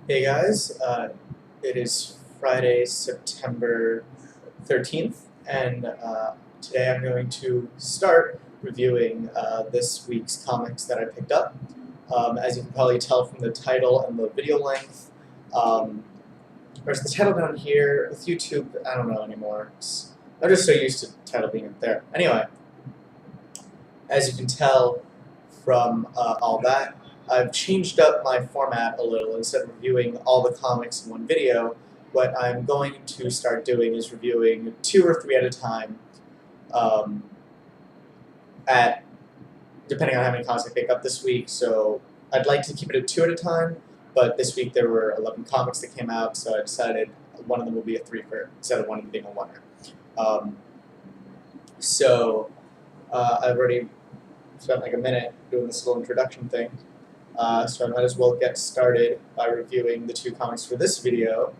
Hey guys, it is Friday, September 13th, and today I'm going to start reviewing this week's comics that I picked up. As you can probably tell from the title and the video length, there's the title down here. With YouTube, I don't know anymore. I'm just so used to the title being up there. Anyway, as you can tell from all that, I've changed up my format a little. Instead of reviewing all the comics in one video, what I'm going to start doing is reviewing 2 or 3 at a time, um, at depending on how many comics I pick up this week. So I'd like to keep it at 2 at a time, but this week there were 11 comics that came out, so I decided one of them will be a 3-fer instead of one of them being a 1-er. I've already spent like a minute doing this little introduction thing. So I might as well get started by reviewing the 2 comics for this video.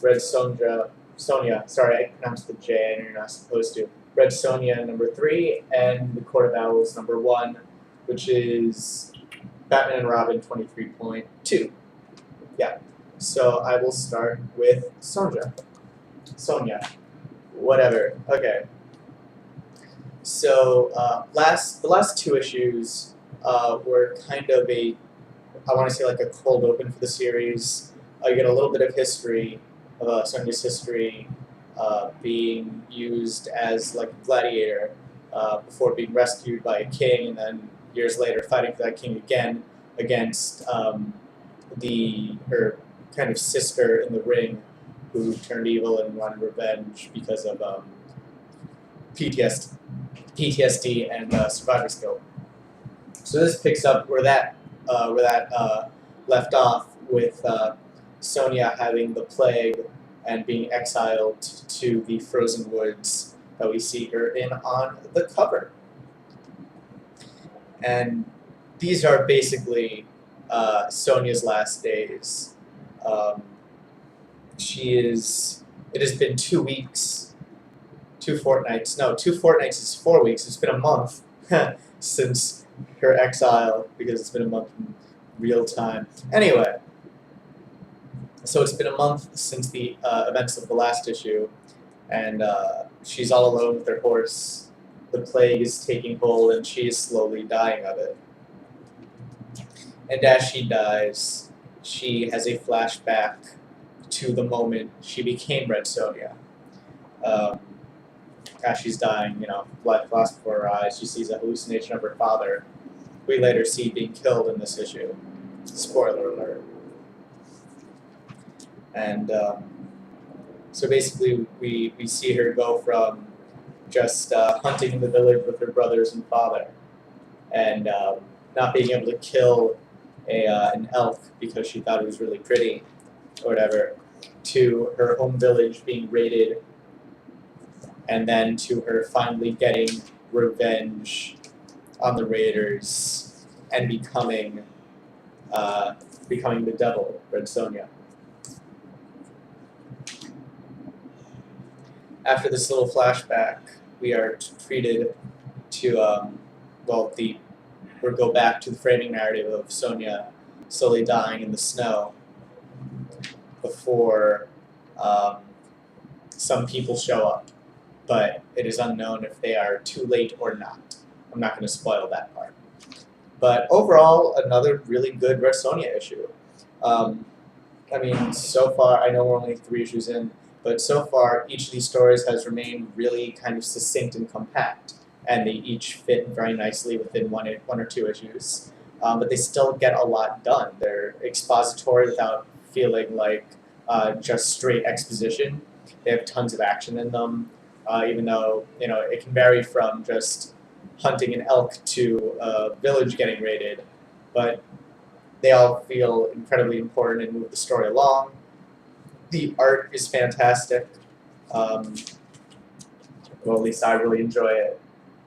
Red Sonja, sorry, I pronounced the J and you're not supposed to. Red Sonja number 3, and The Court of Owls number 1, which is Batman and Robin 23.2. Yeah, so I will start with Sonja, whatever, okay. So the last 2 issues were kind of I want to say like a cold open for the series. You get a little bit of history, of Sonja's history, being used as like a gladiator before being rescued by a king, and then years later fighting for that king again against her kind of sister in the ring, who turned evil and wanted revenge because of PTSD and survivor's guilt. So this picks up where that left off, with Sonja having the plague and being exiled to the frozen woods that we see her in on the cover. And these are basically Sonja's last days. It has been 2 weeks, 2 fortnights. No, 2 fortnights is 4 weeks. It's been a month since her exile, because it's been a month in real time. Anyway, so it's been a month since the events of the last issue, and she's all alone with her horse. The plague is taking hold, and she is slowly dying of it. And as she dies, she has a flashback to the moment she became Red Sonja. As she's dying, blood flashes before her eyes. She sees a hallucination of her father, who we later see being killed in this issue. Spoiler alert. And so basically, we see her go from just hunting in the village with her brothers and father, and not being able to kill an elk because she thought it was really pretty, or whatever, to her home village being raided, and then to her finally getting revenge on the raiders and becoming the devil, Red Sonja. After this little flashback, we are treated to we go back to the framing narrative of Sonja slowly dying in the snow before some people show up, but it is unknown if they are too late or not. I'm not going to spoil that part. But overall, another really good Red Sonja issue. So far, I know we're only 3 issues in, but so far, each of these stories has remained really kind of succinct and compact, and they each fit very nicely within one or 2 issues. But they still get a lot done. They're expository without feeling like just straight exposition. They have tons of action in them, even though it can vary from just hunting an elk to a village getting raided, but they all feel incredibly important and move the story along. The art is fantastic. Well, at least I really enjoy it.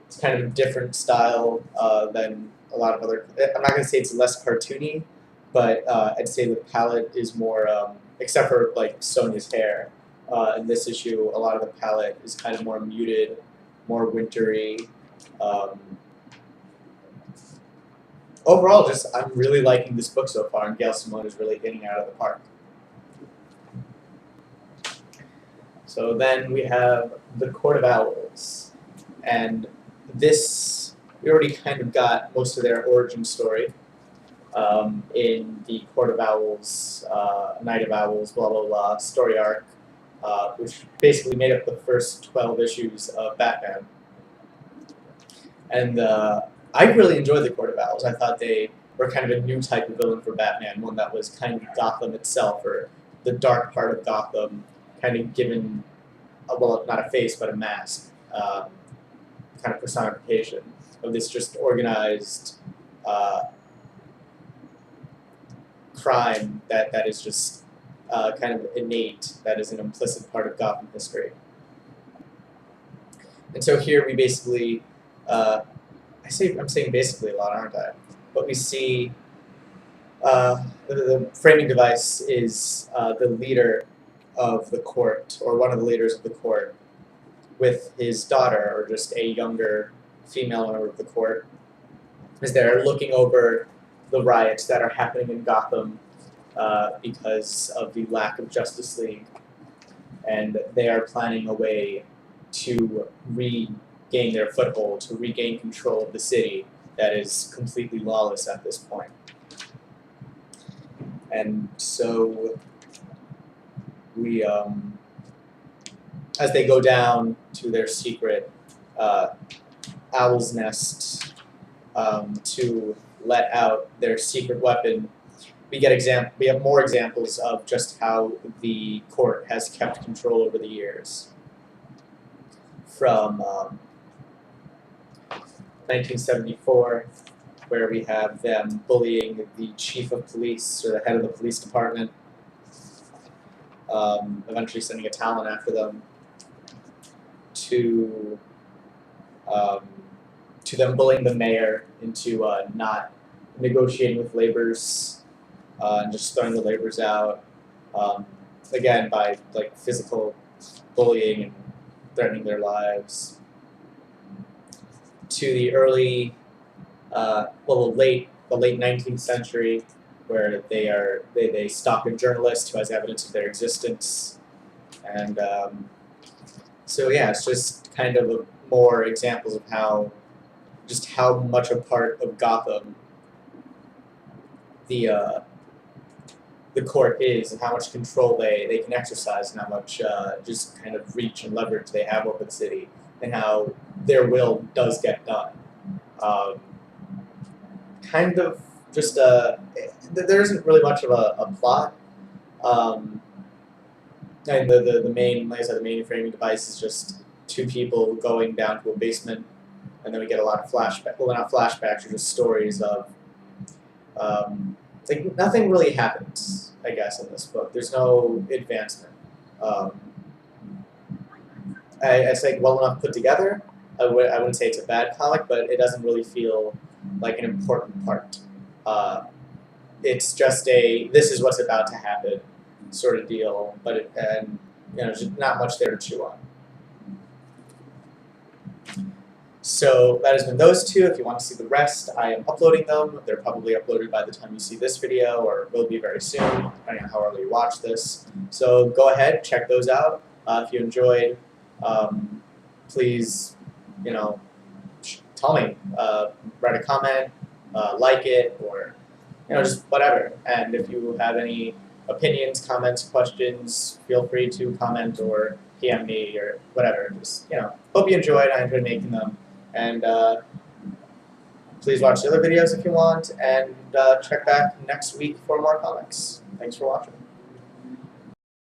It's kind of a different style than a lot of other. I'm not going to say it's less cartoony, but I'd say the palette is more, except for like Sonja's hair. In this issue, a lot of the palette is kind of more muted, more wintry. overall, just I'm really liking this book so far, and Gail Simone is really hitting it out of the park. So then we have the Court of Owls, and this we already kind of got most of their origin story in the Court of Owls, Night of Owls, blah blah blah story arc, which basically made up the first 12 issues of Batman. And I really enjoyed the Court of Owls. I thought they were kind of a new type of villain for Batman, one that was kind of Gotham itself, or the dark part of Gotham, kind of given, well, not a face, but a mask, kind of personification of this just organized crime that is just kind of innate, that is an implicit part of Gotham history. And so here we basically, I'm saying basically a lot, aren't I? But we see the framing device is the leader of the court, or one of the leaders of the court, with his daughter, or just a younger female member of the court, as they're looking over the riots that are happening in Gotham because of the lack of Justice League. And they are planning a way to regain their foothold, to regain control of the city that is completely lawless at this point. And so we, as they go down to their secret owl's nest to let out their secret weapon, we have more examples of just how the court has kept control over the years. From 1974, where we have them bullying the chief of police, or the head of the police department, eventually sending a Talon after them, to them bullying the mayor into not negotiating with laborers and just throwing the laborers out, again by like physical bullying and threatening their lives, to the early, the late 19th century, where they stalk a journalist who has evidence of their existence, and so yeah, it's just kind of more examples of how much a part of Gotham the court is, and how much control they can exercise, and how much just kind of reach and leverage they have over the city, and how their will does get done. Kind of just there isn't really much of a plot. And the main, like I said, the main framing device is just two people going down to a basement, and then we get a lot of flashbacks. Well, not flashbacks, or just stories of like nothing really happens, I guess, in this book. There's no advancement. I say well enough put together. I wouldn't say it's a bad comic, but it doesn't really feel like an important part. It's just this is what's about to happen sort of deal, but just not much there to chew on. So that has been those two. If you want to see the rest, I am uploading them. They're probably uploaded by the time you see this video, or will be very soon, depending on how early you watch this. So go ahead, check those out. If you enjoyed, please, tell me. Write a comment, like it, or just whatever. And if you have any opinions, comments, questions, feel free to comment or PM me or whatever. Just hope you enjoyed. I enjoyed making them. And please watch the other videos if you want, and check back next week for more comics. Thanks for watching.